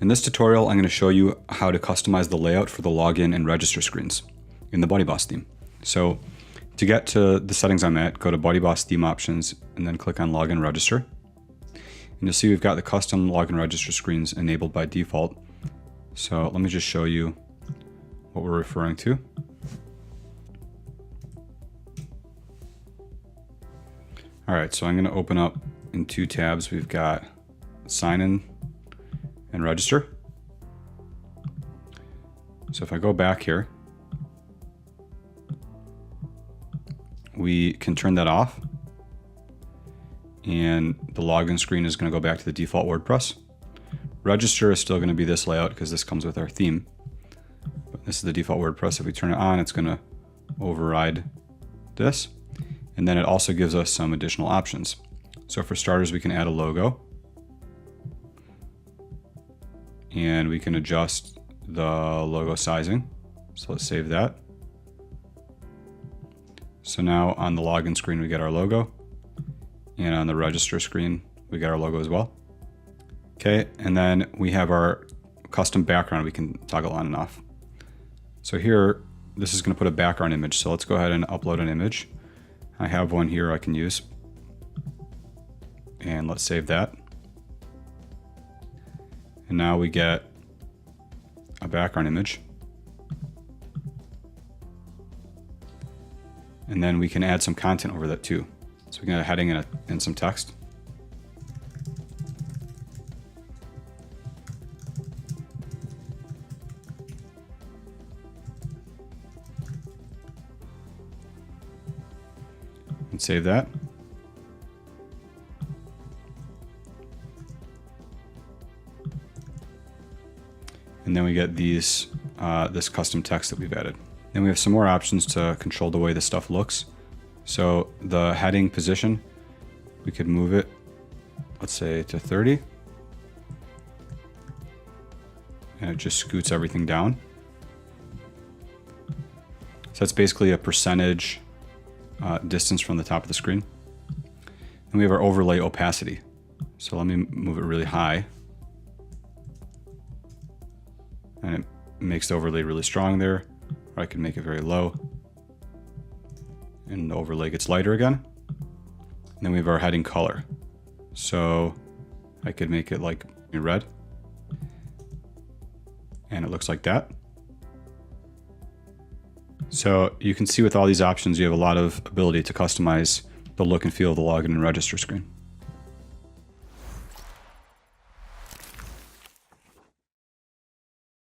In this tutorial, I'm going to show you how to customize the layout for the login and register screens in the BuddyBoss theme. So to get to the settings I'm at, go to BuddyBoss theme options and then click on login register. And you'll see we've got the custom login register screens enabled by default. So let me just show you what we're referring to. All right, so I'm going to open up in two tabs. We've got sign in and register. So if I go back here, we can turn that off and the login screen is going to go back to the default WordPress. Register is still going to be this layout because this comes with our theme. But this is the default WordPress. If we turn it on, it's going to override this. And then it also gives us some additional options. So for starters, we can add a logo. And we can adjust the logo sizing. So let's save that. So now on the login screen, we get our logo. And on the register screen, we get our logo as well. Okay, and then we have our custom background we can toggle on and off. So here, this is going to put a background image. So let's go ahead and upload an image. I have one here I can use. And let's save that. And now we get a background image. And then we can add some content over that too. So we can add a heading and some text. And save that. And then we get these this custom text that we've added. Then we have some more options to control the way the stuff looks. So the heading position, we could move it, let's say to 30. And it just scoots everything down. So that's basically a percentage distance from the top of the screen. And we have our overlay opacity. So let me move it really high. And it makes the overlay really strong there. Or I can make it very low. And the overlay gets lighter again. And then we have our heading color. So I could make it like red. And it looks like that. So you can see with all these options, you have a lot of ability to customize the look and feel of the login and register screen.